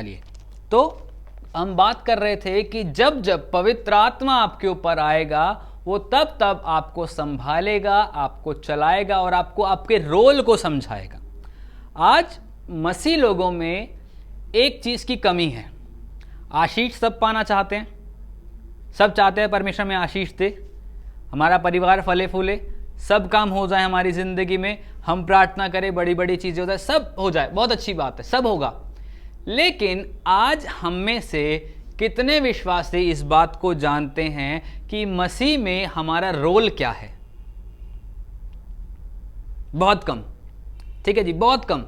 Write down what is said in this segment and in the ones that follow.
चलिए, तो हम बात कर रहे थे कि जब जब पवित्र आत्मा आपके ऊपर आएगा वो तब तब आपको संभालेगा, आपको चलाएगा और आपको आपके रोल को समझाएगा। आज मसीह लोगों में एक चीज़ की कमी है। आशीष सब पाना चाहते हैं, सब चाहते हैं परमेश्वर में आशीष दे, हमारा परिवार फले फूले, सब काम हो जाए हमारी ज़िंदगी में, हम प्रार्थना करें, बड़ी बड़ी चीज़ें हो जाए, सब हो जाए, बहुत अच्छी बात है, सब होगा। लेकिन आज हम में से कितने विश्वासी इस बात को जानते हैं कि मसीह में हमारा रोल क्या है? बहुत कम। ठीक है जी, बहुत कम।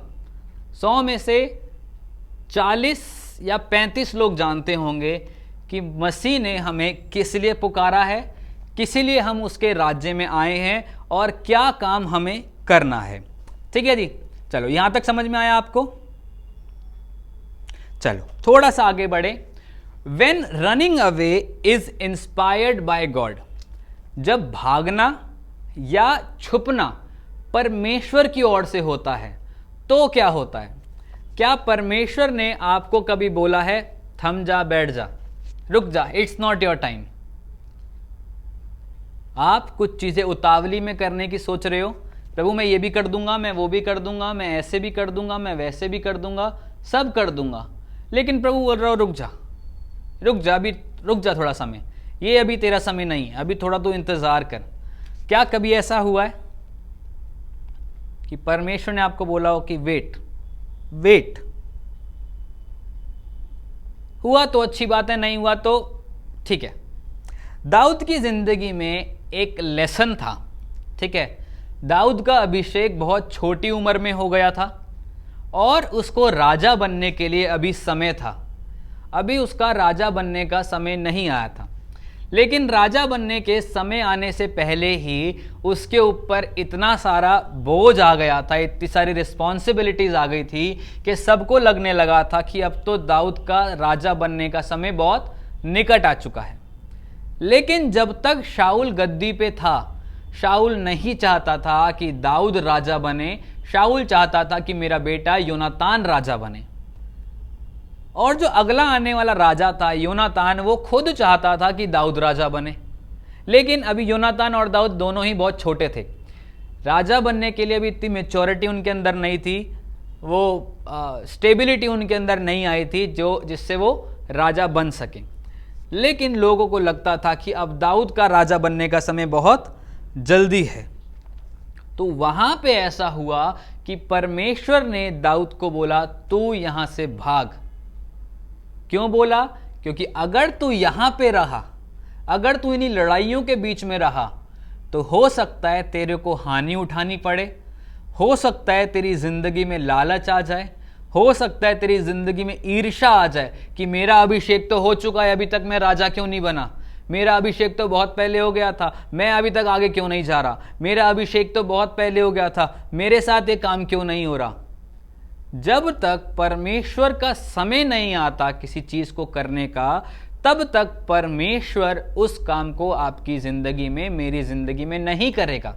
100 में से 40 या 35 लोग जानते होंगे कि मसीह ने हमें किस लिए पुकारा है, किस लिए हम उसके राज्य में आए हैं और क्या काम हमें करना है। ठीक है जी, चलो यहां तक समझ में आया आपको? चलो थोड़ा सा आगे बढ़े। When running away is inspired by God, जब भागना या छुपना परमेश्वर की ओर से होता है तो क्या होता है? क्या परमेश्वर ने आपको कभी बोला है थम जा, बैठ जा, रुक जा, इट्स नॉट योर टाइम? आप कुछ चीजें उतावली में करने की सोच रहे हो, प्रभु मैं ये भी कर दूंगा, मैं वो भी कर दूंगा, मैं ऐसे भी कर दूंगा, मैं वैसे भी कर दूंगा, सब कर दूंगा, लेकिन प्रभु बोल रहा हो रुक जा, रुक जा, अभी रुक जा थोड़ा समय, ये अभी तेरा समय नहीं है, अभी थोड़ा तो इंतजार कर। क्या कभी ऐसा हुआ है कि परमेश्वर ने आपको बोला हो कि वेट वेट? हुआ तो अच्छी बात है, नहीं हुआ तो ठीक है। दाऊद की जिंदगी में एक लेसन था। ठीक है, दाऊद का अभिषेक बहुत छोटी उम्र में हो गया था और उसको राजा बनने के लिए अभी समय था, अभी उसका राजा बनने का समय नहीं आया था। लेकिन राजा बनने के समय आने से पहले ही उसके ऊपर इतना सारा बोझ आ गया था, इतनी सारी रिस्पॉन्सिबिलिटीज आ गई थी कि सबको लगने लगा था कि अब तो दाऊद का राजा बनने का समय बहुत निकट आ चुका है। लेकिन जब तक शाऊल गद्दी पे था, शाऊल नहीं चाहता था कि दाऊद राजा बने, शाऊल चाहता था कि मेरा बेटा योनातान राजा बने। और जो अगला आने वाला राजा था योनातान, वो खुद चाहता था कि दाऊद राजा बने। लेकिन अभी योनातान और दाऊद दोनों ही बहुत छोटे थे, राजा बनने के लिए भी इतनी मैच्योरिटी उनके अंदर नहीं थी, वो स्टेबिलिटी उनके अंदर नहीं आई थी जो जिससे वो राजा बन सके। लेकिन लोगों को लगता था कि अब दाऊद का राजा बनने का समय बहुत जल्दी है। तो वहां पे ऐसा हुआ कि परमेश्वर ने दाऊद को बोला तू यहां से भाग। क्यों बोला? क्योंकि अगर तू यहां पे रहा, अगर तू इन्हीं लड़ाइयों के बीच में रहा, तो हो सकता है तेरे को हानि उठानी पड़े, हो सकता है तेरी जिंदगी में लालच आ जाए, हो सकता है तेरी जिंदगी में ईर्ष्या आ जाए कि मेरा अभिषेक तो हो चुका है, अभी तक मैं राजा क्यों नहीं बना, मेरा अभिषेक तो बहुत पहले हो गया था, मैं अभी तक आगे क्यों नहीं जा रहा, मेरा अभिषेक तो बहुत पहले हो गया था, मेरे साथ ये काम क्यों नहीं हो रहा। जब तक परमेश्वर का समय नहीं आता किसी चीज को करने का, तब तक परमेश्वर उस काम को आपकी जिंदगी में, मेरी जिंदगी में नहीं करेगा,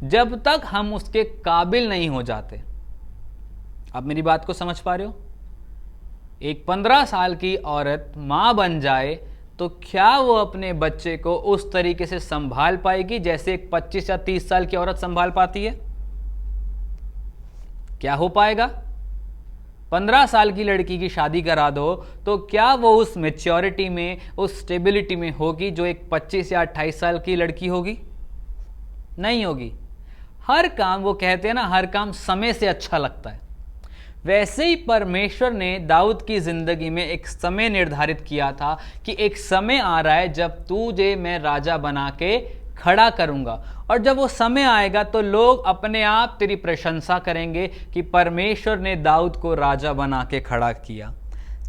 जब तक हम उसके काबिल नहीं हो जाते। आप मेरी बात को समझ पा रहे हो? एक 15 साल की औरत मां बन जाए तो क्या वो अपने बच्चे को उस तरीके से संभाल पाएगी जैसे एक 25 या 30 साल की औरत संभाल पाती है? क्या हो पाएगा? 15 साल की लड़की की शादी करा दो तो क्या वो उस मैच्योरिटी में, उस स्टेबिलिटी में होगी जो एक 25 या 28 साल की लड़की होगी? नहीं होगी। हर काम, वो कहते हैं ना, हर काम समय से अच्छा लगता है। वैसे ही परमेश्वर ने दाऊद की जिंदगी में एक समय निर्धारित किया था कि एक समय आ रहा है जब तुझे मैं राजा बना के खड़ा करूंगा, और जब वो समय आएगा तो लोग अपने आप तेरी प्रशंसा करेंगे कि परमेश्वर ने दाऊद को राजा बना के खड़ा किया।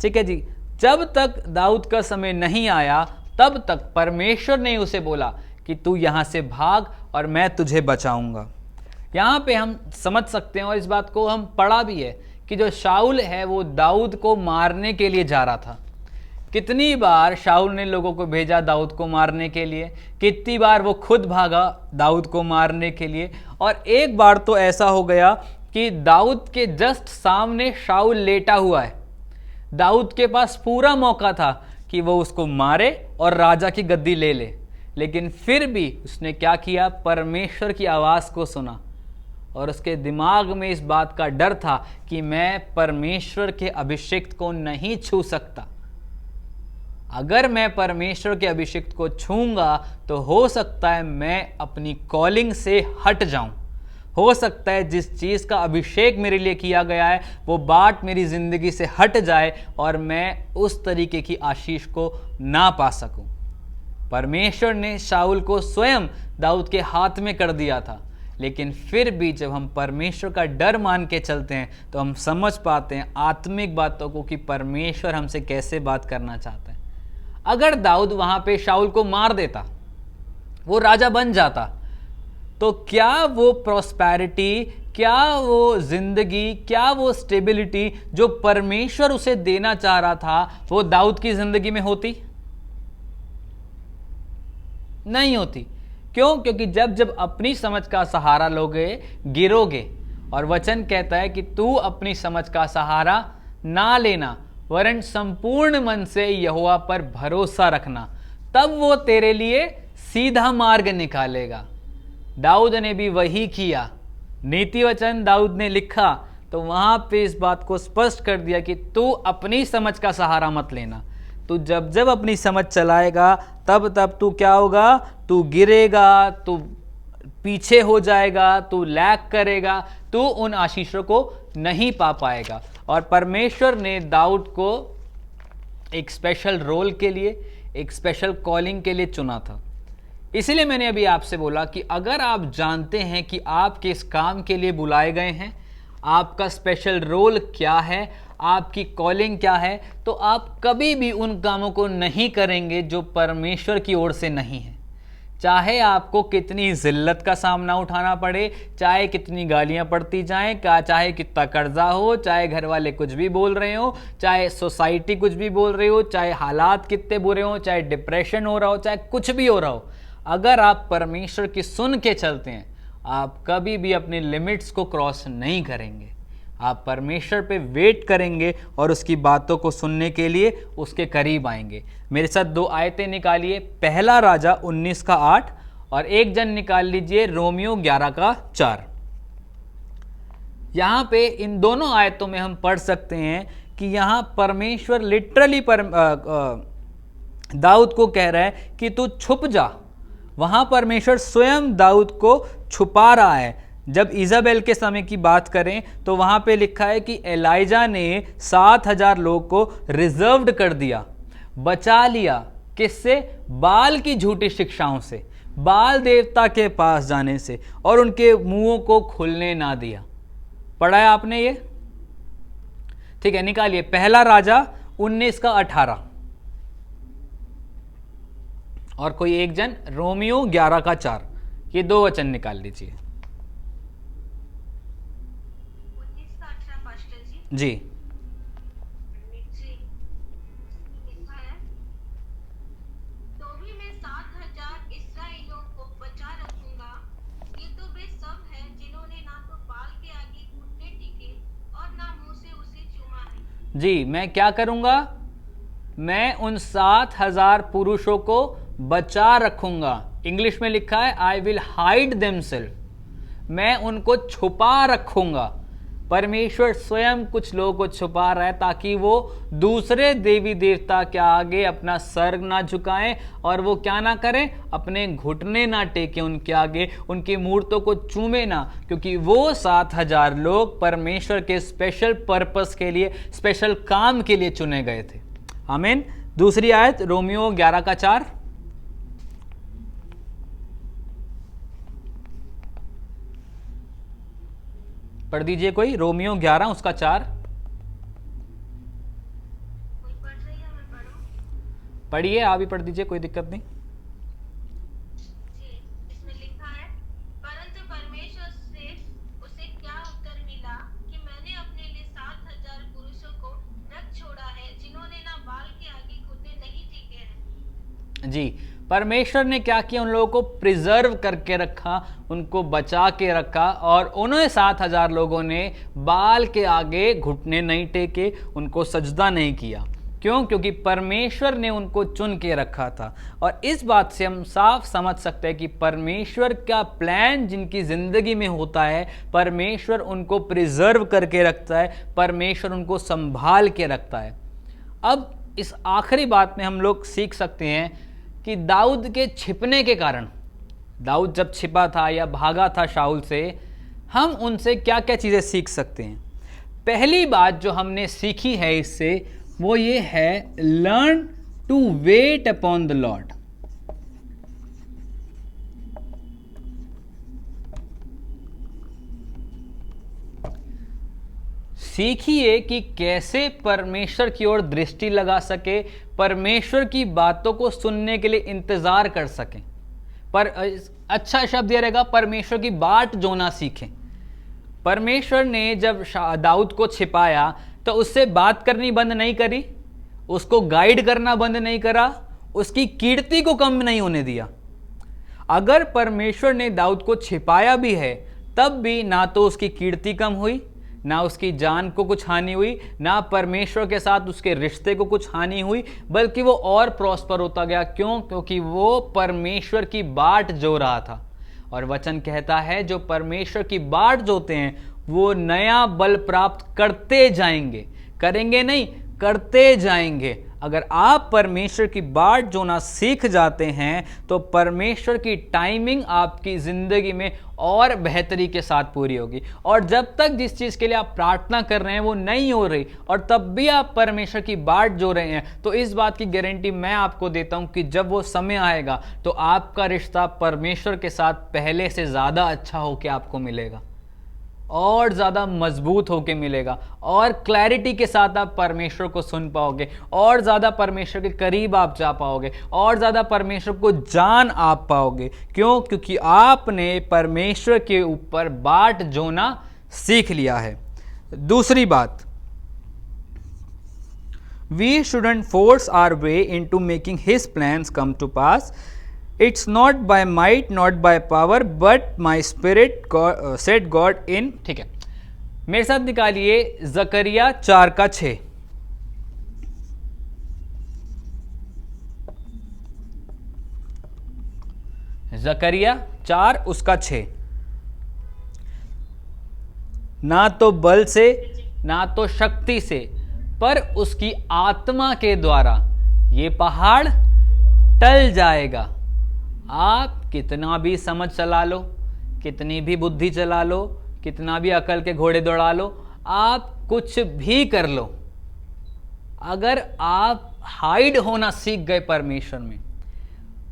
ठीक है जी, जब तक दाऊद का समय नहीं आया तब तक परमेश्वर ने उसे बोला कि तू यहां से भाग और मैं तुझे बचाऊंगा। यहां पे हम समझ सकते हैं, और इस बात को हम पढ़ा भी है, कि जो शाऊल है वो दाऊद को मारने के लिए जा रहा था। कितनी बार शाऊल ने लोगों को भेजा दाऊद को मारने के लिए, कितनी बार वो खुद भागा दाऊद को मारने के लिए। और एक बार तो ऐसा हो गया कि दाऊद के जस्ट सामने शाऊल लेटा हुआ है, दाऊद के पास पूरा मौका था कि वो उसको मारे और राजा की गद्दी ले ले, लेकिन फिर भी उसने क्या किया, परमेश्वर की आवाज़ को सुना और उसके दिमाग में इस बात का डर था कि मैं परमेश्वर के अभिषिक्त को नहीं छू सकता। अगर मैं परमेश्वर के अभिषिक्त को छूंगा तो हो सकता है मैं अपनी कॉलिंग से हट जाऊं, हो सकता है जिस चीज़ का अभिषेक मेरे लिए किया गया है वो बात मेरी ज़िंदगी से हट जाए और मैं उस तरीके की आशीष को ना पा सकूं। परमेश्वर ने शाऊल को स्वयं दाऊद के हाथ में कर दिया था, लेकिन फिर भी जब हम परमेश्वर का डर मान के चलते हैं तो हम समझ पाते हैं आत्मिक बातों को कि परमेश्वर हमसे कैसे बात करना चाहता है। अगर दाऊद वहाँ पे शाऊल को मार देता, वो राजा बन जाता, तो क्या वो प्रॉस्पेरिटी, क्या वो जिंदगी, क्या वो स्टेबिलिटी जो परमेश्वर उसे देना चाह रहा था वो दाऊद की जिंदगी में होती? नहीं होती। क्यों? क्योंकि जब अपनी समझ का सहारा लोगे गिरोगे, और वचन कहता है कि तू अपनी समझ का सहारा ना लेना वरन संपूर्ण मन से यहोवा पर भरोसा रखना, तब वो तेरे लिए सीधा मार्ग निकालेगा। दाऊद ने भी वही किया। नीति वचन दाऊद ने लिखा तो वहां पे इस बात को स्पष्ट कर दिया कि तू अपनी समझ का सहारा मत लेना। तू जब अपनी समझ चलाएगा तब तू क्या होगा, तू गिरेगा, तू पीछे हो जाएगा, तू लैग करेगा, तू उन आशीषों को नहीं पा पाएगा। और परमेश्वर ने दाऊद को एक स्पेशल रोल के लिए, एक स्पेशल कॉलिंग के लिए चुना था। इसीलिए मैंने अभी आपसे बोला कि अगर आप जानते हैं कि आप किस काम के लिए बुलाए गए हैं, आपका स्पेशल रोल क्या है, आपकी कॉलिंग क्या है, तो आप कभी भी उन कामों को नहीं करेंगे जो परमेश्वर की ओर से नहीं है। चाहे आपको कितनी जिल्लत का सामना उठाना पड़े, चाहे कितनी गालियां पड़ती जाएं, चाहे कितना कर्जा हो, चाहे घर वाले कुछ भी बोल रहे हो, चाहे सोसाइटी कुछ भी बोल रही हो, चाहे हालात कितने बुरे हो, चाहे डिप्रेशन हो रहा हो, चाहे कुछ भी हो रहा हो, अगर आप परमेश्वर की सुन के चलते हैं, आप कभी भी अपने लिमिट्स को क्रॉस नहीं करेंगे। आप परमेश्वर पे वेट करेंगे और उसकी बातों को सुनने के लिए उसके करीब आएंगे। मेरे साथ 2 आयतें निकालिए, पहला राजा 19 का 8 और एक जन निकाल लीजिए रोमियो 11 का 4। यहाँ पे इन दोनों आयतों में हम पढ़ सकते हैं कि यहाँ परमेश्वर लिटरली दाऊद को कह रहा है कि तू छुप जा। वहाँ परमेश्वर स्वयं दाऊद को छुपा रहा है। जब इजाबेल के समय की बात करें तो वहाँ पे लिखा है कि एलाइजा ने 7,000 लोग को रिजर्व्ड कर दिया, बचा लिया। किससे? बाल की झूठी शिक्षाओं से, बाल देवता के पास जाने से, और उनके मुंहों को खुलने ना दिया। पढ़ा है आपने ये? ठीक है, निकालिए पहला राजा 19 का 18 और कोई एक जन रोमियो 11 का 4। ये 2 वचन निकाल लीजिए। 19 का 18 पास्टर जी। जी लिखा है, तो भी मैं 7,000 इस्राएलियों को बचा रखूंगा। ये तो वे सब हैं जिन्होंने ना तो बाल के आगे घुटने टेके और ना मुंह से उसे चूमा है। जी, मैं क्या करूंगा? मैं उन 7,000 पुरुषों को बचा रखूंगा। इंग्लिश में लिखा है आई विल हाइड देमसेल्फ। मैं उनको छुपा रखूंगा। परमेश्वर स्वयं कुछ लोगों को छुपा रहा है ताकि वो दूसरे देवी देवता के आगे अपना सर ना झुकाएं और वो क्या ना करें, अपने घुटने ना टेकें उनके आगे, उनकी मूर्तों को चूमे ना, क्योंकि वो 7,000 लोग परमेश्वर के स्पेशल पर्पस के लिए, स्पेशल काम के लिए चुने गए थे। आमीन। दूसरी आयत रोमियो 11 का 4। पढ़ दीजिए कोई, रोमियो 11 उसका 4। कोई पढ़ रही है, मैं पढ़ूं? पढ़िए, आप ही पढ़ दीजिए, कोई दिक्कत नहीं। जी, इसमें लिखा है, परंतु परमेश्वर से उसे क्या उत्तर मिला कि मैंने अपने लिए 7,000 पुरुषों को रख छोड़ा है जिन्होंने ना बाल के आगे घुटने नहीं टेके हैं। जी, परमेश्वर ने क्या किया, उन लोगों को प्रिजर्व करके रखा, उनको बचा के रखा, और उन्हें 7,000 लोगों ने बाल के आगे घुटने नहीं टेके, उनको सजदा नहीं किया। क्यों? क्योंकि परमेश्वर ने उनको चुन के रखा था। और इस बात से हम साफ समझ सकते हैं कि परमेश्वर का प्लान जिनकी ज़िंदगी में होता है, परमेश्वर उनको प्रिजर्व करके रखता है, परमेश्वर उनको संभाल के रखता है। अब इस आखिरी बात में हम लोग सीख सकते हैं कि दाऊद के छिपने के कारण, दाऊद जब छिपा था या भागा था शाऊल से, हम उनसे क्या क्या चीज़ें सीख सकते हैं। पहली बात जो हमने सीखी है इससे, वो ये है, learn to wait upon the lord. सीखिए कि कैसे परमेश्वर की ओर दृष्टि लगा सके, परमेश्वर की बातों को सुनने के लिए इंतजार कर सकें। पर अच्छा शब्द यह रहेगा, परमेश्वर की बाट जोना सीखें। परमेश्वर ने जब दाऊद को छिपाया तो उससे बात करनी बंद नहीं करी, उसको गाइड करना बंद नहीं करा, उसकी कीर्ति को कम नहीं होने दिया। अगर परमेश्वर ने दाऊद को छिपाया भी है, तब भी ना तो उसकी कीर्ति कम हुई, ना उसकी जान को कुछ हानि हुई, ना परमेश्वर के साथ उसके रिश्ते को कुछ हानि हुई, बल्कि वो और प्रॉस्पर होता गया। क्यों? क्योंकि वो परमेश्वर की बाट जो रहा था। और वचन कहता है, जो परमेश्वर की बाट जोते हैं वो नया बल प्राप्त करते जाएंगे, करेंगे नहीं, करते जाएंगे। अगर आप परमेश्वर की बाट जोना सीख जाते हैं तो परमेश्वर की टाइमिंग आपकी ज़िंदगी में और बेहतरी के साथ पूरी होगी। और जब तक जिस चीज़ के लिए आप प्रार्थना कर रहे हैं वो नहीं हो रही, और तब भी आप परमेश्वर की बाट जो रहे हैं, तो इस बात की गारंटी मैं आपको देता हूं कि जब वो समय आएगा तो आपका रिश्ता परमेश्वर के साथ पहले से ज़्यादा अच्छा होकर आपको मिलेगा, और ज़्यादा मजबूत होके मिलेगा, और क्लैरिटी के साथ आप परमेश्वर को सुन पाओगे, और ज़्यादा परमेश्वर के करीब आप जा पाओगे, और ज़्यादा परमेश्वर को जान आप पाओगे। क्यों? क्योंकि आपने परमेश्वर के ऊपर बाट जोना सीख लिया है। दूसरी बात, we shouldn't force our way into making his plans come to pass. It's not by might, not by power, but my spirit, said God in। ठीक है, मेरे साथ निकालिए जकरिया 4:6। जकरिया 4:6। ना तो बल से ना तो शक्ति से, पर उसकी आत्मा के द्वारा ये पहाड़ टल जाएगा। आप कितना भी समझ चला लो, कितनी भी बुद्धि चला लो, कितना भी अकल के घोड़े दौड़ा लो, आप कुछ भी कर लो, अगर आप हाइड होना सीख गए परमेश्वर में।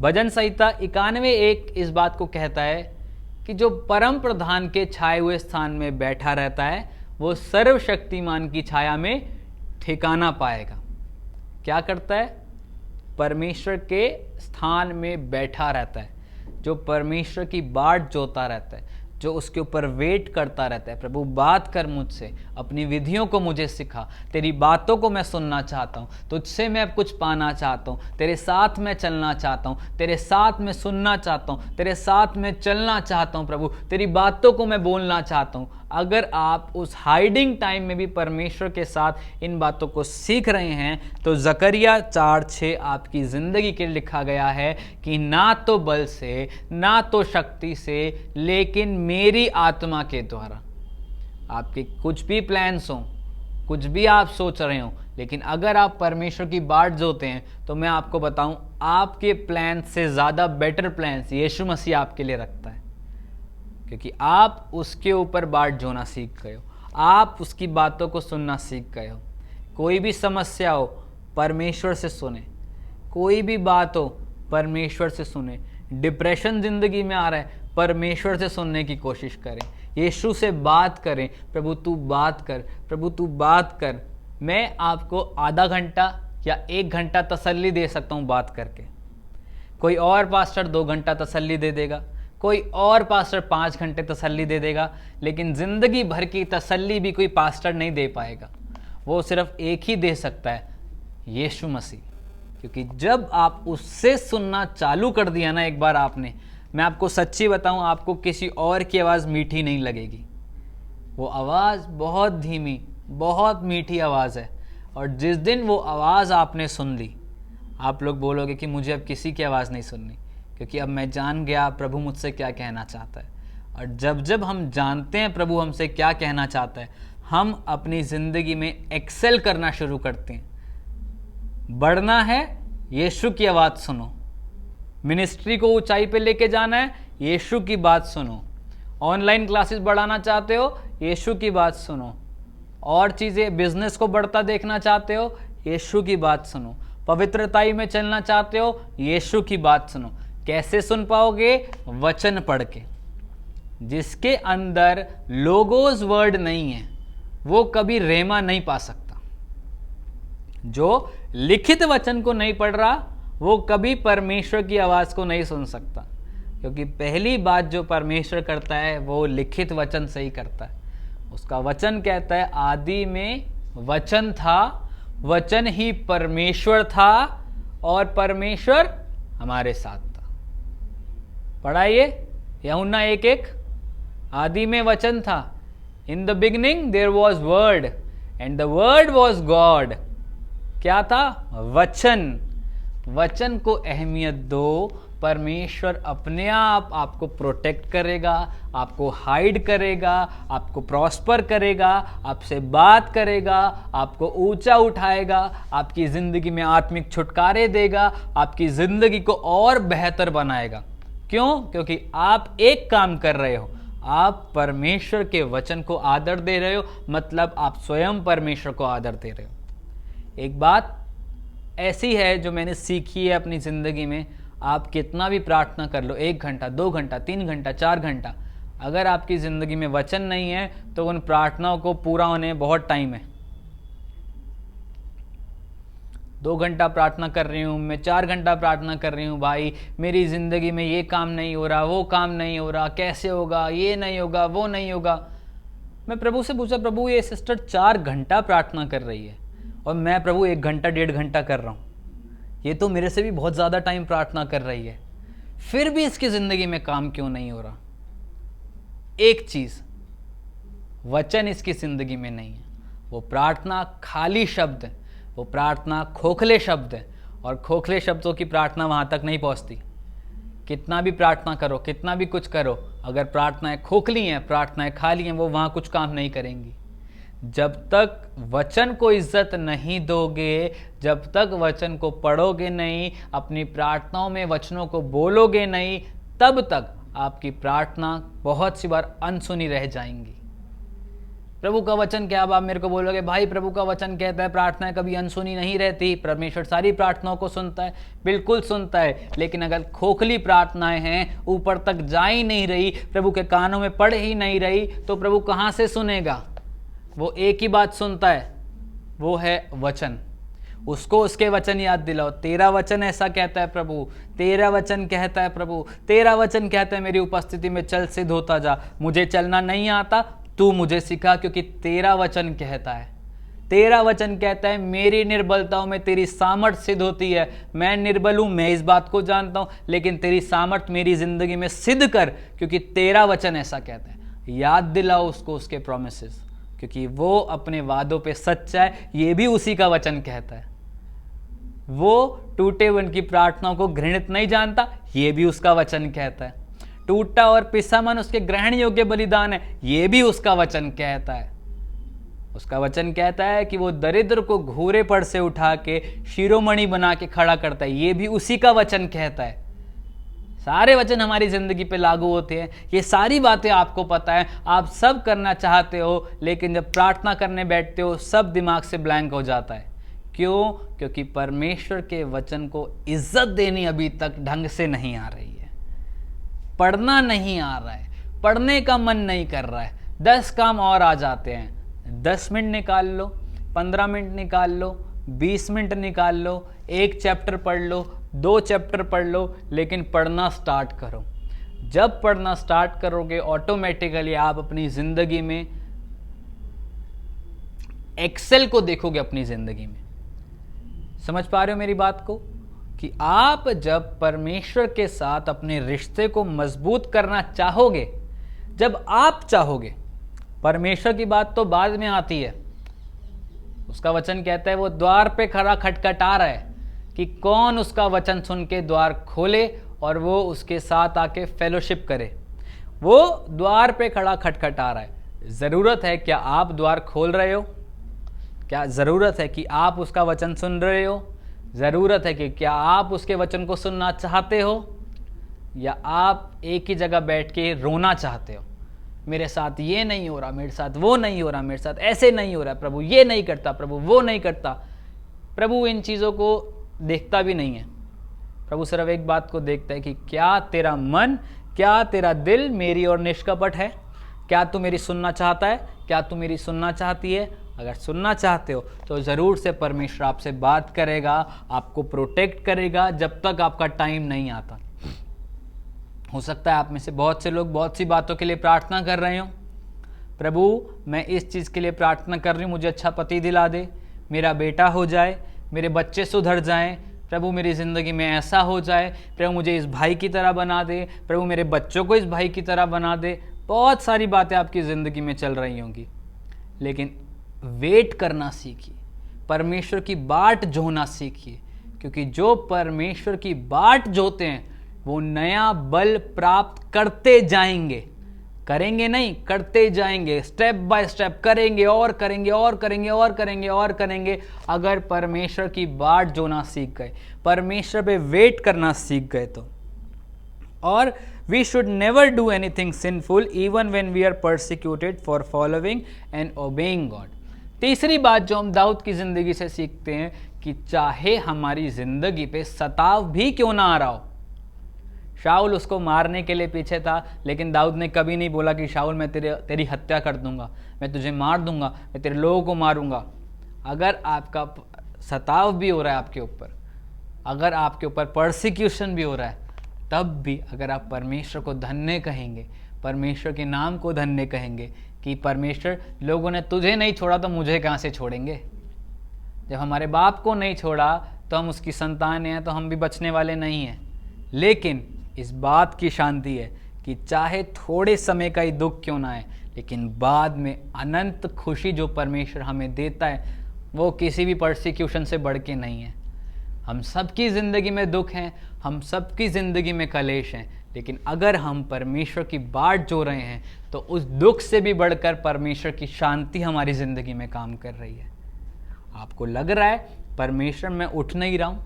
भजन संहिता 91:1 इस बात को कहता है कि जो परम प्रधान के छाए हुए स्थान में बैठा रहता है वो सर्वशक्तिमान की छाया में ठिकाना पाएगा। क्या करता है? परमेश्वर के स्थान में बैठा रहता है, जो परमेश्वर की बाट जोता रहता है, जो उसके ऊपर वेट करता रहता है। प्रभु बात कर मुझसे, अपनी विधियों को मुझे सिखा, तेरी बातों को मैं सुनना चाहता हूँ, तुझसे मैं कुछ पाना चाहता हूँ, तेरे साथ मैं चलना चाहता हूँ, तेरे साथ मैं सुनना चाहता हूँ, तेरे साथ मैं चलना चाहता हूँ। प्रभु तेरी बातों को मैं बोलना चाहता हूँ। अगर आप उस हाइडिंग टाइम में भी परमेश्वर के साथ इन बातों को सीख रहे हैं तो जकरिया 4:6 आपकी ज़िंदगी के लिए लिखा गया है कि ना तो बल से ना तो शक्ति से, लेकिन मेरी आत्मा के द्वारा। आपके कुछ भी प्लान्स हों, कुछ भी आप सोच रहे हो, लेकिन अगर आप परमेश्वर की बाट जोते हैं तो मैं आपको बताऊं, आपके प्लान से ज़्यादा बेटर प्लान्स यीशु मसीह आपके लिए रखता है, क्योंकि आप उसके ऊपर बाट जोना सीख गए हो, आप उसकी बातों को सुनना सीख गए हो। कोई भी समस्या हो परमेश्वर से सुने, कोई भी बात हो परमेश्वर से सुने। डिप्रेशन ज़िंदगी में आ रहा है, परमेश्वर से सुनने की कोशिश करें, यीशु से बात करें। प्रभु तू बात कर, प्रभु तू बात कर। मैं आपको आधा घंटा या 1 घंटा तसल्ली दे सकता हूँ बात करके, कोई और पास्टर 2 घंटा तसल्ली दे देगा, कोई और पास्टर 5 घंटे तसल्ली दे देगा, लेकिन ज़िंदगी भर की तसल्ली भी कोई पास्टर नहीं दे पाएगा। वो सिर्फ एक ही दे सकता है, यीशु मसीह। क्योंकि जब आप उससे सुनना चालू कर दिया ना एक बार आपने, मैं आपको सच्ची बताऊं, आपको किसी और की आवाज़ मीठी नहीं लगेगी। वो आवाज़ बहुत धीमी, बहुत मीठी आवाज़ है, और जिस दिन वो आवाज़ आपने सुन ली, आप लोग बोलोगे कि मुझे अब किसी की आवाज़ नहीं सुननी, क्योंकि अब मैं जान गया प्रभु मुझसे क्या कहना चाहता है। और जब जब हम जानते हैं प्रभु हमसे क्या कहना चाहता है, हम अपनी ज़िंदगी में एक्सेल करना शुरू करते हैं। बढ़ना है, यीशु की आवाज़ सुनो। मिनिस्ट्री को ऊंचाई पे लेके जाना है, यीशु की बात सुनो। ऑनलाइन क्लासेस बढ़ाना चाहते हो, यीशु की बात सुनो। और चीज़ें, बिजनेस को बढ़ता देखना चाहते हो, यीशु की बात सुनो। पवित्रताई में चलना चाहते हो, यीशु की बात सुनो। कैसे सुन पाओगे? वचन पढ़ के। जिसके अंदर लोगोस वर्ड नहीं है वो कभी रेमा नहीं पा सकता। जो लिखित वचन को नहीं पढ़ रहा वो कभी परमेश्वर की आवाज़ को नहीं सुन सकता, क्योंकि पहली बात जो परमेश्वर करता है वो लिखित वचन से ही करता है। उसका वचन कहता है आदि में वचन था, वचन ही परमेश्वर था और परमेश्वर हमारे साथ था। पढ़ाइए यूहन्ना 1:1। आदि में वचन था, in the beginning there was word and the word was God. क्या था? वचन। वचन को अहमियत दो, परमेश्वर अपने आप आपको प्रोटेक्ट करेगा, आपको हाइड करेगा, आपको प्रॉस्पर करेगा, आपसे बात करेगा, आपको ऊंचा उठाएगा, आपकी ज़िंदगी में आत्मिक छुटकारे देगा, आपकी ज़िंदगी को और बेहतर बनाएगा। क्यों? क्योंकि आप एक काम कर रहे हो, आप परमेश्वर के वचन को आदर दे रहे हो, मतलब आप स्वयं परमेश्वर को आदर दे रहे हो। एक बात ऐसी है जो मैंने सीखी है अपनी ज़िंदगी में, आप कितना भी प्रार्थना कर लो, 1 घंटा, 2 घंटा, 3 घंटा, 4 घंटा, अगर आपकी ज़िंदगी में वचन नहीं है तो उन प्रार्थनाओं को पूरा होने में बहुत टाइम है। 2 घंटा प्रार्थना कर रही हूँ, मैं 4 घंटा प्रार्थना कर रही हूँ, भाई मेरी ज़िंदगी में ये काम नहीं हो रहा, वो काम नहीं हो रहा, कैसे होगा, ये नहीं होगा, वो नहीं होगा। मैं प्रभु से पूछा, प्रभु ये सिस्टर 4 घंटा प्रार्थना कर रही है और मैं प्रभु 1 घंटा 1.5 घंटा कर रहा हूँ, ये तो मेरे से भी बहुत ज़्यादा टाइम प्रार्थना कर रही है, फिर भी इसकी ज़िंदगी में काम क्यों नहीं हो रहा? एक चीज़, वचन इसकी ज़िंदगी में नहीं है। वो प्रार्थना खाली शब्द है, वो प्रार्थना खोखले शब्द है, और खोखले शब्दों की प्रार्थना वहाँ तक नहीं पहुँचती। कितना भी प्रार्थना करो, कितना भी कुछ करो, अगर प्रार्थनाएं खोखली हैं, प्रार्थनाएं खाली हैं, वो वहाँ कुछ काम नहीं करेंगी। जब तक वचन को इज्जत नहीं दोगे, जब तक वचन को पढ़ोगे नहीं, अपनी प्रार्थनाओं में वचनों को बोलोगे नहीं, तब तक आपकी प्रार्थना बहुत सी बार अनसुनी रह जाएंगी। प्रभु का वचन क्या? अब आप मेरे को बोलोगे भाई प्रभु का वचन कहता है प्रार्थनाएं कभी अनसुनी नहीं रहती, परमेश्वर सारी प्रार्थनाओं को सुनता है। बिल्कुल सुनता है, लेकिन अगर खोखली प्रार्थनाएं हैं, ऊपर तक जा ही नहीं रही, प्रभु के कानों में पड़ ही नहीं रही, तो प्रभु कहाँ से सुनेगा? वो एक ही बात सुनता है, वो है वचन। उसको उसके वचन याद दिलाओ। तेरा वचन ऐसा कहता है प्रभु, तेरा वचन कहता है प्रभु, तेरा वचन कहता है मेरी उपस्थिति में चल, सिद्ध होता जा। मुझे चलना नहीं आता, तू मुझे सिखा, क्योंकि तेरा वचन कहता है। तेरा वचन कहता है मेरी निर्बलताओं में तेरी सामर्थ सिद्ध होती है। मैं निर्बल हूँ, मैं इस बात को जानता हूँ, लेकिन तेरी सामर्थ मेरी जिंदगी में सिद्ध कर, क्योंकि तेरा वचन ऐसा कहता है। याद दिलाओ उसको उसके प्रोमिसेस, क्योंकि वो अपने वादों पे सच्चा है, ये भी उसी का वचन कहता है। वो टूटे मन की प्रार्थनाओं को घृणित नहीं जानता, ये भी उसका वचन कहता है। टूटा और पिसा मन उसके ग्रहण योग्य बलिदान है, ये भी उसका वचन कहता है। उसका वचन कहता है कि वो दरिद्र को घूरे पर से उठा के शिरोमणि बना के खड़ा करता है, ये भी उसी का वचन कहता है। सारे वचन हमारी जिंदगी पे लागू होते हैं। ये सारी बातें आपको पता है, आप सब करना चाहते हो, लेकिन जब प्रार्थना करने बैठते हो सब दिमाग से ब्लैंक हो जाता है। क्यों? क्योंकि परमेश्वर के वचन को इज्जत देनी अभी तक ढंग से नहीं आ रही है। पढ़ना नहीं आ रहा है, पढ़ने का मन नहीं कर रहा है। 10 काम और आ जाते हैं। 10 मिनट निकाल लो, 15 मिनट निकाल लो, 20 मिनट निकाल लो, 1 चैप्टर पढ़ लो, 2 चैप्टर पढ़ लो, लेकिन पढ़ना स्टार्ट करो। जब पढ़ना स्टार्ट करोगे, ऑटोमेटिकली आप अपनी ज़िंदगी में एक्सेल को देखोगे। अपनी ज़िंदगी में समझ पा रहे हो मेरी बात को? कि आप जब परमेश्वर के साथ अपने रिश्ते को मजबूत करना चाहोगे, जब आप चाहोगे, परमेश्वर की बात तो बाद में आती है। उसका वचन कहता है वो द्वार पे खड़ा खटखटा रहा है कि कौन उसका वचन सुन के द्वार खोले और वो उसके साथ आके फेलोशिप करे। वो द्वार पे खड़ा खटखटा रहा है। ज़रूरत है क्या आप द्वार खोल रहे हो? क्या ज़रूरत है कि आप उसका वचन सुन रहे हो? ज़रूरत है कि क्या आप उसके वचन को सुनना चाहते हो, या आप एक ही जगह बैठ के रोना चाहते हो? मेरे साथ ये नहीं हो रहा, मेरे साथ वो नहीं हो रहा, मेरे साथ ऐसे नहीं हो रहा, प्रभु ये नहीं करता, प्रभु वो नहीं करता। प्रभु इन चीज़ों को देखता भी नहीं है। प्रभु सिर्फ एक बात को देखता है कि क्या तेरा मन, क्या तेरा दिल मेरी ओर निष्कपट है? क्या तू मेरी सुनना चाहता है? क्या तू मेरी सुनना चाहती है? अगर सुनना चाहते हो तो ज़रूर से परमेश्वर आपसे बात करेगा, आपको प्रोटेक्ट करेगा जब तक आपका टाइम नहीं आता। हो सकता है आप में से बहुत से लोग बहुत सी बातों के लिए प्रार्थना कर रहे हो। प्रभु मैं इस चीज़ के लिए प्रार्थना कर रही हूँ, मुझे अच्छा पति दिला दे, मेरा बेटा हो जाए, मेरे बच्चे सुधर जाएं, प्रभु मेरी ज़िंदगी में ऐसा हो जाए, प्रभु मुझे इस भाई की तरह बना दे, प्रभु मेरे बच्चों को इस भाई की तरह बना दे। बहुत सारी बातें आपकी ज़िंदगी में चल रही होंगी, लेकिन वेट करना सीखिए, परमेश्वर की बाट जोना सीखिए, क्योंकि जो परमेश्वर की बाट जोते हैं वो नया बल प्राप्त करते जाएंगे। करेंगे नहीं, करते जाएंगे, स्टेप बाय स्टेप करेंगे और करेंगे और करेंगे और करेंगे और करेंगे। अगर परमेश्वर की बाट जोना सीख गए, परमेश्वर पे वेट करना सीख गए तो। और we should never do anything sinful even when we are persecuted for following and obeying God. तीसरी बात जो हम दाऊद की ज़िंदगी से सीखते हैं कि चाहे हमारी ज़िंदगी पे सताव भी क्यों ना आ रहा हो। शाऊल उसको मारने के लिए पीछे था, लेकिन दाऊद ने कभी नहीं बोला कि शाऊल मैं तेरी हत्या कर दूंगा, मैं तुझे मार दूंगा, मैं तेरे लोगों को मारूंगा। अगर आपका सताव भी हो रहा है आपके ऊपर, अगर आपके ऊपर परसिक्यूशन भी हो रहा है, तब भी अगर आप परमेश्वर को धन्य कहेंगे, परमेश्वर के नाम को धन्य कहेंगे कि परमेश्वर लोगों ने तुझे नहीं छोड़ा तो मुझे कहाँ से छोड़ेंगे। जब हमारे बाप को नहीं छोड़ा तो हम उसकी संतान हैं, तो हम भी बचने वाले नहीं हैं। लेकिन इस बात की शांति है कि चाहे थोड़े समय का ही दुख क्यों ना आए, लेकिन बाद में अनंत खुशी जो परमेश्वर हमें देता है वो किसी भी परसिक्यूशन से बढ़ के नहीं है। हम सबकी ज़िंदगी में दुख हैं, हम सबकी ज़िंदगी में कलेश हैं, लेकिन अगर हम परमेश्वर की बाट जो रहे हैं तो उस दुख से भी बढ़कर परमेश्वर की शांति हमारी ज़िंदगी में काम कर रही है। आपको लग रहा है परमेश्वर मैं उठ नहीं रहा हूँ,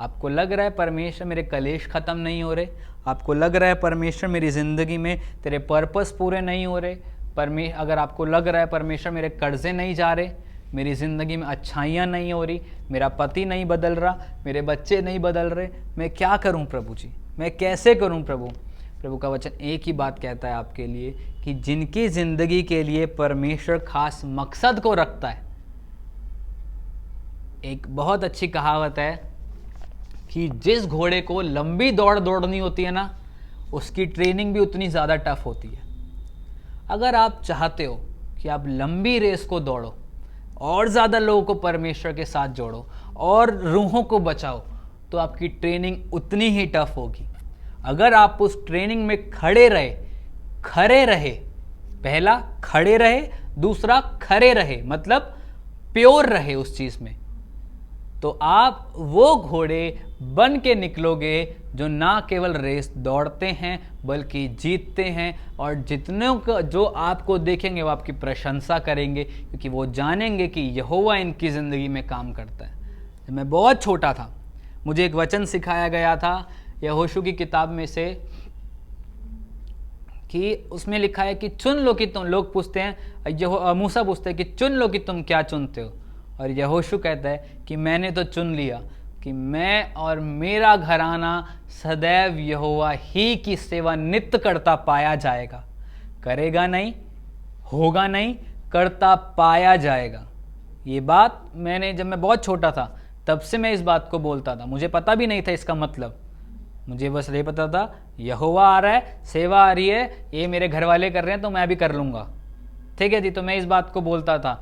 आपको लग रहा है परमेश्वर मेरे कलेश ख़त्म नहीं हो रहे, आपको लग रहा है परमेश्वर मेरी ज़िंदगी में तेरे पर्पस पूरे नहीं हो रहे, अगर आपको लग रहा है परमेश्वर मेरे कर्जे नहीं जा रहे, मेरी ज़िंदगी में अच्छाइयाँ नहीं हो रही, मेरा पति नहीं बदल रहा, मेरे बच्चे नहीं बदल रहे, मैं क्या करूं प्रभु जी, मैं कैसे करूं प्रभु। प्रभु का वचन एक ही बात कहता है आपके लिए कि जिनकी ज़िंदगी के लिए परमेश्वर खास मकसद को रखता है। एक बहुत अच्छी कहावत है कि जिस घोड़े को लंबी दौड़ दौड़नी होती है ना, उसकी ट्रेनिंग भी उतनी ज़्यादा टफ होती है। अगर आप चाहते हो कि आप लंबी रेस को दौड़ो और ज़्यादा लोगों को परमेश्वर के साथ जोड़ो और रूहों को बचाओ, तो आपकी ट्रेनिंग उतनी ही टफ होगी। अगर आप उस ट्रेनिंग में खड़े रहे, पहला खड़े रहे, दूसरा खड़े रहे, मतलब प्योर रहे उस चीज़ में, तो आप वो घोड़े बन के निकलोगे जो ना केवल रेस दौड़ते हैं बल्कि जीतते हैं। और जितने को जो आपको देखेंगे वो आपकी प्रशंसा करेंगे, क्योंकि वो जानेंगे कि यहोवा इनकी ज़िंदगी में काम करता है। जब मैं बहुत छोटा था मुझे एक वचन सिखाया गया था यहोशू की किताब में से, कि उसमें लिखा है कि चुन लो कि तुम, लोग पूछते हैं, मूसा पूछते हैं कि चुन लो कि तुम क्या चुनते हो, और यहोशू कहता है कि मैंने तो चुन लिया कि मैं और मेरा घराना सदैव यहोवा ही की सेवा नित्य करता पाया जाएगा। करेगा नहीं, होगा नहीं, करता पाया जाएगा। ये बात मैंने जब मैं बहुत छोटा था तब से मैं इस बात को बोलता था, मुझे पता भी नहीं था इसका मतलब, मुझे बस ये पता था यहोवा आ रहा है, सेवा आ रही है, ये मेरे घर वाले कर रहे हैं तो मैं भी कर लूँगा, ठीक है जी। तो मैं इस बात को बोलता था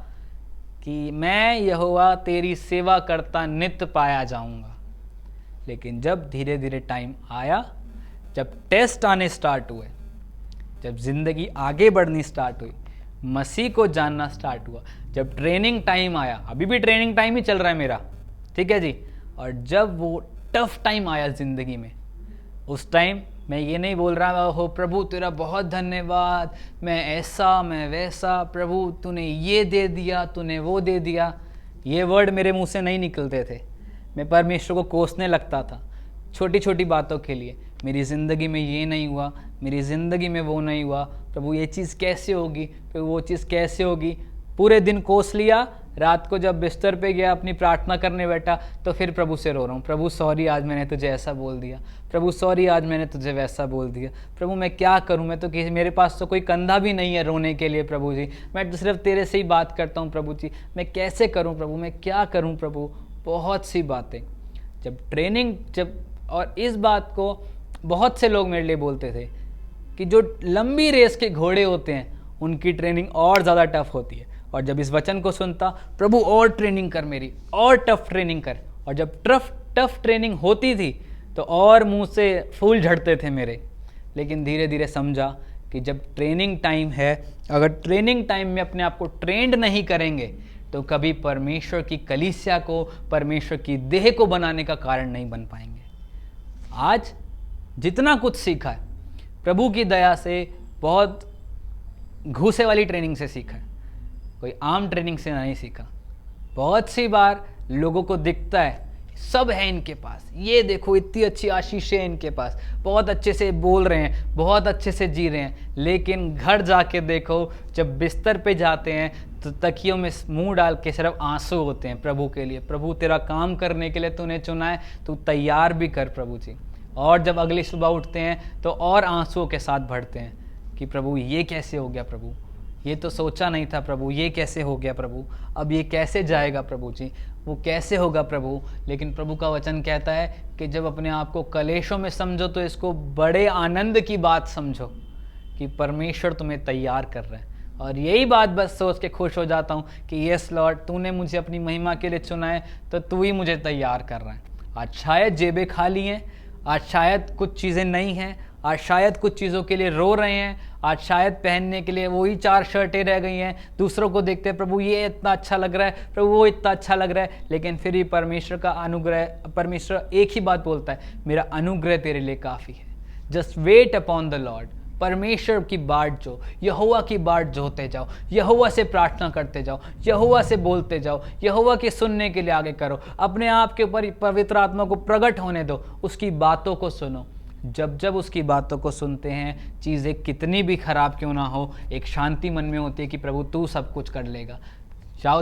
कि मैं यहोवा तेरी सेवा करता नित्य पाया जाऊंगा। लेकिन जब धीरे धीरे टाइम आया, जब टेस्ट आने स्टार्ट हुए, जब ज़िंदगी आगे बढ़नी स्टार्ट हुई, मसीह को जानना स्टार्ट हुआ, जब ट्रेनिंग टाइम आया, अभी भी ट्रेनिंग टाइम ही चल रहा है मेरा, ठीक है जी, और जब वो टफ टाइम आया ज़िंदगी में, उस टाइम मैं ये नहीं बोल रहा हो प्रभु तेरा बहुत धन्यवाद, मैं ऐसा मैं वैसा, प्रभु तूने ये दे दिया, तूने वो दे दिया, ये वर्ड मेरे मुंह से नहीं निकलते थे। मैं परमेश्वर को कोसने लगता था छोटी छोटी बातों के लिए, मेरी ज़िंदगी में ये नहीं हुआ, मेरी ज़िंदगी में वो नहीं हुआ, प्रभु ये चीज़ कैसे होगी, प्रभु वो चीज़ कैसे होगी, पूरे दिन कोस लिया। रात को जब बिस्तर पे गया, अपनी प्रार्थना करने बैठा, तो फिर प्रभु से रो रहा हूँ, प्रभु सॉरी आज मैंने तुझे ऐसा बोल दिया, प्रभु सॉरी आज मैंने तुझे वैसा बोल दिया, प्रभु मैं क्या करूँ, मैं तो किसी, मेरे पास तो कोई कंधा भी नहीं है रोने के लिए प्रभु जी, मैं तो सिर्फ तेरे से ही बात करता हूँ प्रभु जी, मैं कैसे करूँ प्रभु, मैं क्या करूँ प्रभु, बहुत सी बातें। जब ट्रेनिंग, जब, और इस बात को बहुत से लोग मेरे लिए बोलते थे कि जो लंबी रेस के घोड़े होते हैं उनकी ट्रेनिंग और ज़्यादा टफ होती है, और जब इस वचन को सुनता, प्रभु और ट्रेनिंग कर मेरी, और टफ ट्रेनिंग कर, और जब टफ ट्रेनिंग होती थी तो और मुंह से फूल झड़ते थे मेरे। लेकिन धीरे धीरे समझा कि जब ट्रेनिंग टाइम है, अगर ट्रेनिंग टाइम में अपने आप को ट्रेंड नहीं करेंगे तो कभी परमेश्वर की कलीसिया को, परमेश्वर की देह को बनाने का कारण नहीं बन पाएंगे। आज जितना कुछ सीखा है प्रभु की दया से, बहुत घूसे वाली ट्रेनिंग से सीखा है, कोई आम ट्रेनिंग से नहीं सीखा। बहुत सी बार लोगों को दिखता है सब है इनके पास, ये देखो इतनी अच्छी आशीषें है इनके पास, बहुत अच्छे से बोल रहे हैं, बहुत अच्छे से जी रहे हैं, लेकिन घर जाके देखो, जब बिस्तर पे जाते हैं तो तकियों में मुंह डाल के सिर्फ आंसू होते हैं प्रभु के लिए। प्रभु तेरा काम करने के लिए तूने चुना है, तू तैयार भी कर प्रभु जी। और जब अगली सुबह उठते हैं तो और आंसुओं के साथ भरते हैं कि प्रभु ये कैसे हो गया, प्रभु ये तो सोचा नहीं था, प्रभु ये कैसे हो गया, प्रभु अब ये कैसे जाएगा प्रभु जी, वो कैसे होगा प्रभु। लेकिन प्रभु का वचन कहता है कि जब अपने आप को कलेशों में समझो तो इसको बड़े आनंद की बात समझो कि परमेश्वर तुम्हें तैयार कर रहा है। और यही बात बस सोच के खुश हो जाता हूँ कि यस लॉर्ड, तूने मुझे अपनी महिमा के लिए चुना है, तो तू ही मुझे तैयार कर रहा है। आज शायद जेबें खाली हैं, आज शायद कुछ चीज़ें नहीं हैं, आज शायद कुछ चीज़ों के लिए रो रहे हैं, आज शायद पहनने के लिए वही 4 शर्टें रह गई हैं, दूसरों को देखते हैं प्रभु ये इतना अच्छा लग रहा है, प्रभु वो इतना अच्छा लग रहा है, लेकिन फिर भी परमेश्वर का अनुग्रह, परमेश्वर एक ही बात बोलता है, मेरा अनुग्रह तेरे लिए काफ़ी है। Just wait upon the Lord. परमेश्वर की बाट जो, यहोवा की बाट जोते जाओ, यहोवा से प्रार्थना करते जाओ, यहोवा से बोलते जाओ, यहोवा के सुनने के लिए आगे करो, अपने आप के ऊपर पवित्र आत्मा को प्रकट होने दो, उसकी बातों को सुनो। जब जब उसकी बातों को सुनते हैं, चीज़ें कितनी भी खराब क्यों ना हो, एक शांति मन में होती है कि प्रभु तू सब कुछ कर लेगा।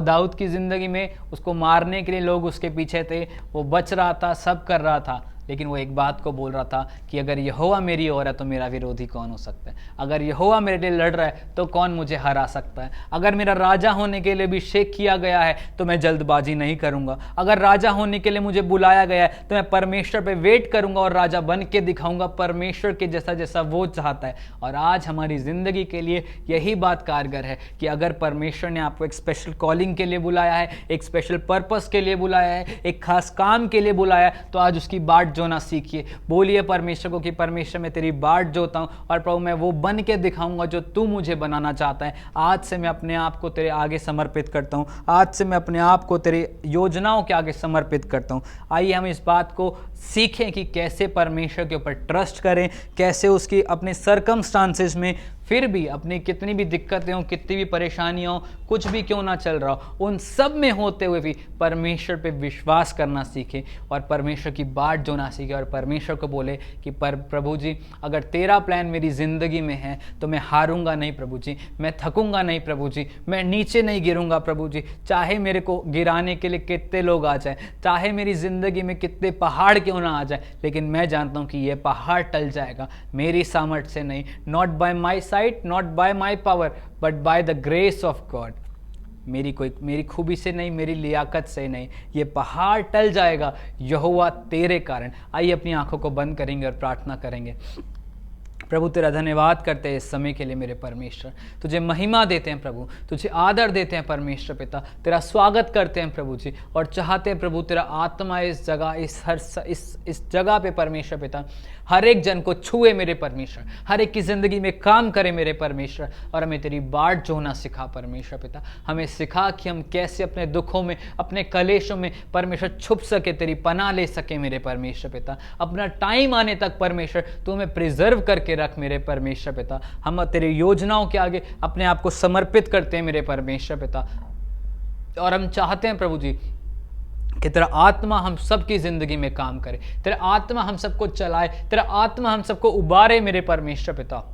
दाऊद की ज़िंदगी में उसको मारने के लिए लोग उसके पीछे थे, वो बच रहा था, सब कर रहा था, लेकिन वो एक बात को बोल रहा था कि अगर यहोवा मेरी ओर है तो मेरा विरोधी कौन हो सकता है, अगर यहोवा मेरे लिए लड़ रहा है तो कौन मुझे हरा सकता है, अगर मेरा राजा होने के लिए अभिषेक किया गया है तो मैं जल्दबाजी नहीं करूंगा, अगर राजा होने के लिए मुझे बुलाया गया है तो मैं परमेश्वर पे वेट करूंगा और राजा बन के दिखाऊंगा परमेश्वर के जैसा जैसा वो चाहता है। और आज हमारी ज़िंदगी के लिए यही बात कारगर है कि अगर परमेश्वर ने आपको एक स्पेशल कॉलिंग के लिए बुलाया है, एक स्पेशल पर्पस के लिए बुलाया है, एक खास काम के लिए बुलाया है, तो आज उसकी बाट जोना सीखिए। बोलिए परमेश्वर को कि परमेश्वर मैं तेरी बाट जोता हूँ और प्रभु मैं वो बन के दिखाऊंगा जो तू मुझे बनाना चाहता है। आज से मैं अपने आप को तेरे आगे समर्पित करता हूँ, आज से मैं अपने आप को तेरी योजनाओं के आगे समर्पित करता हूँ। आइए हम इस बात को सीखें कि कैसे परमेश्वर के ऊपर ट्रस्ट करें, कैसे उसकी अपने सर्कमस्टांसेस में फिर भी अपनी कितनी भी दिक्कतें हों, कितनी भी परेशानियाँ हों, कुछ भी क्यों ना चल रहा हो, उन सब में होते हुए भी परमेश्वर पे विश्वास करना सीखे और परमेश्वर की बाट जो ना सीखे और परमेश्वर को बोले कि प्रभु जी अगर तेरा प्लान मेरी ज़िंदगी में है तो मैं हारूंगा नहीं प्रभु जी, मैं थकूंगा नहीं प्रभु जी, मैं नीचे नहीं गिरूंगा प्रभु जी। चाहे मेरे को गिराने के लिए कितने लोग आ जाए, चाहे मेरी ज़िंदगी में कितने पहाड़ क्यों ना आ जाए, लेकिन मैं जानता हूँ कि ये पहाड़ टल जाएगा मेरी सामर्थ्य से नहीं, not bye my site, not bye my power, but by the grace of God. मेरी खूबी से नहीं, मेरी लियाकत से नहीं, ये पहाड़ टल जाएगा यहोवा तेरे कारण। आइए अपनी आंखों को बंद करेंगे और प्रार्थना करेंगे। प्रभु तेरा धन्यवाद करते हैं इस समय के लिए मेरे परमेश्वर। तुझे महिमा देते हैं प्रभु, तुझे आदर देते हैं परमेश्वर पिता। तेरा स्वागत करते हैं प्रभु जी, और चाहते हैं प्रभु तेरा आत्मा इस जगह, इस जगह पे परमेश्वर पिता हर एक जन को छुए मेरे परमेश्वर, हर एक की ज़िंदगी में काम करे मेरे परमेश्वर, और हमें तेरी बाट जोना सिखा परमेश्वर पिता। हमें सिखा कि हम कैसे अपने दुखों में, अपने कलेशों में परमेश्वर छुप सके, तेरी पनाह ले सके मेरे परमेश्वर पिता। अपना टाइम आने तक परमेश्वर तू हमें प्रिजर्व करके रख मेरे परमेश्वर पिता। हम तेरी योजनाओं के आगे अपने आप को समर्पित करते हैं मेरे परमेश्वर पिता, और हम चाहते हैं प्रभु जी कि तेरा आत्मा हम सबकी ज़िंदगी में काम करे, तेरा आत्मा हम सबको चलाए, तेरा आत्मा हम सबको उबारे मेरे परमेश्वर पिता।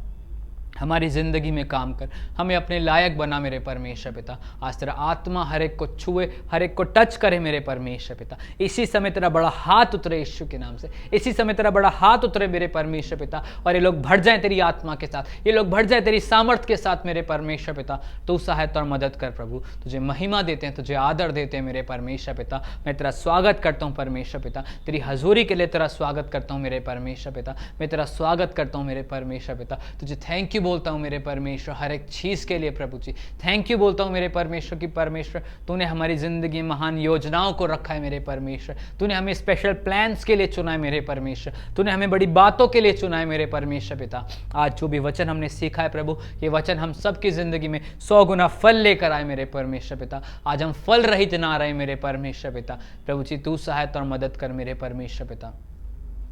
हमारी ज़िंदगी में काम कर, हमें अपने लायक बना मेरे परमेश्वर पिता। आज तेरा आत्मा हर एक को छुए, हर एक को टच करे मेरे परमेश्वर पिता। इसी समय तेरा बड़ा हाथ उतरे यीशु के नाम से, इसी समय तेरा बड़ा हाथ उतरे मेरे परमेश्वर पिता, और ये लोग भर जाएं तेरी आत्मा के साथ, ये लोग भर जाएं तेरी सामर्थ के साथ मेरे परमेश्वर पिता। तू सहायता और मदद कर प्रभु। तुझे महिमा देते हैं, तुझे आदर देते हैं मेरे परमेश्वर पिता। मैं तेरा स्वागत करता हूँ परमेश्वर पिता, तेरी हजूरी के लिए तेरा स्वागत करता हूँ मेरे परमेश्वर पिता। मैं तेरा स्वागत करता हूँ मेरे परमेश्वर पिता। तुझे थैंक यू बोलता हूँ मेरे परमेश्वर हर एक चीज़ के लिए प्रभु जी। थैंक यू बोलता हूँ मेरे परमेश्वर की परमेश्वर, तूने हमारी ज़िंदगी में महान योजनाओं को रखा है मेरे परमेश्वर। तूने हमें स्पेशल प्लान्स के लिए चुना है मेरे परमेश्वर, तूने हमें बड़ी बातों के लिए चुना है मेरे परमेश्वर पिता। आज जो भी वचन हमने सीखा है प्रभु, ये वचन हम सबकी ज़िंदगी में 100 गुना फल लेकर आए मेरे परमेश्वर पिता। आज हम फल रहित ना रहे मेरे परमेश्वर पिता। प्रभु जी तू सहायता और मदद कर मेरे परमेश्वर पिता।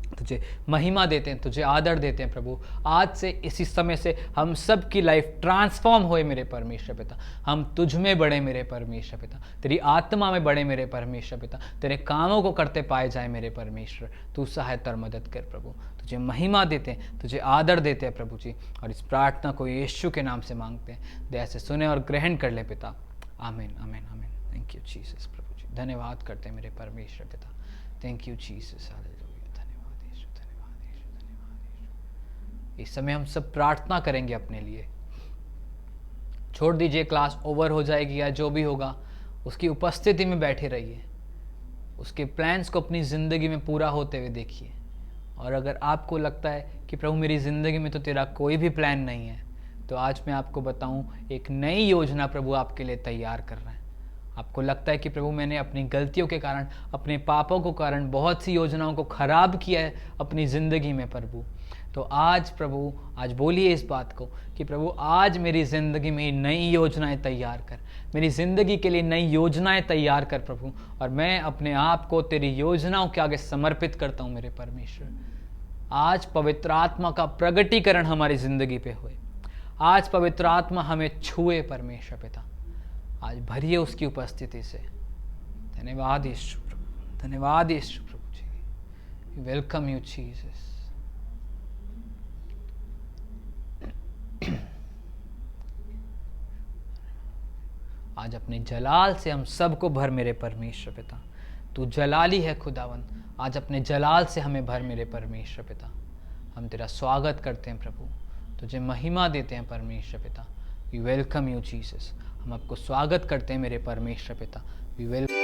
तुझे महिमा देते हैं, तुझे आदर देते हैं प्रभु। आज से इसी समय से हम सब की लाइफ ट्रांसफॉर्म होए मेरे परमेश्वर पिता। हम तुझ में बढ़े मेरे परमेश्वर पिता, तेरी आत्मा में बढ़े मेरे परमेश्वर पिता, तेरे कामों को करते पाए जाए मेरे परमेश्वर। तू सहायता और मदद कर प्रभु। तुझे महिमा देते हैं, तुझे आदर देते हैं प्रभु जी, और इस प्रार्थना को यीशु के नाम से मांगते हैं। दया से सुने और ग्रहण कर ले पिता। आमीन आमीन आमीन। थैंक यू जीसस प्रभु जी। धन्यवाद करते हैं मेरे परमेश्वर पिता। Thank you Jesus. इस समय हम सब प्रार्थना करेंगे अपने लिए। छोड़ दीजिए क्लास ओवर हो जाएगी या जो भी होगा, उसकी उपस्थिति में बैठे रहिए, उसके प्लान्स को अपनी ज़िंदगी में पूरा होते हुए देखिए। और अगर आपको लगता है कि प्रभु मेरी ज़िंदगी में तो तेरा कोई भी प्लान नहीं है, तो आज मैं आपको बताऊं, एक नई योजना प्रभु आपके लिए तैयार कर रहा है। आपको लगता है कि प्रभु मैंने अपनी गलतियों के कारण, अपने पापों के कारण बहुत सी योजनाओं को खराब किया है अपनी ज़िंदगी में प्रभु, तो आज प्रभु आज बोलिए इस बात को कि प्रभु आज मेरी ज़िंदगी में नई योजनाएं तैयार कर, मेरी ज़िंदगी के लिए नई योजनाएं तैयार कर प्रभु। और मैं अपने आप को तेरी योजनाओं के आगे समर्पित करता हूँ मेरे परमेश्वर। आज पवित्र आत्मा का प्रगटीकरण हमारी ज़िंदगी पे होए। आज पवित्र आत्मा हमें छुए परमेश्वर पिता। आज भरिए उसकी उपस्थिति से। धन्यवाद यीशु प्रभु, धन्यवाद यीशु प्रभु जी। Welcome you Jesus. आज अपने जलाल से हम सबको भर मेरे परमेश्वर पिता। तू जलाली है खुदावन, आज अपने जलाल से हमें भर मेरे परमेश्वर पिता। हम तेरा स्वागत करते हैं प्रभु, तुझे महिमा देते हैं परमेश्वर पिता। We welcome you Jesus. हम आपको स्वागत करते हैं मेरे परमेश्वर पिता। We welcome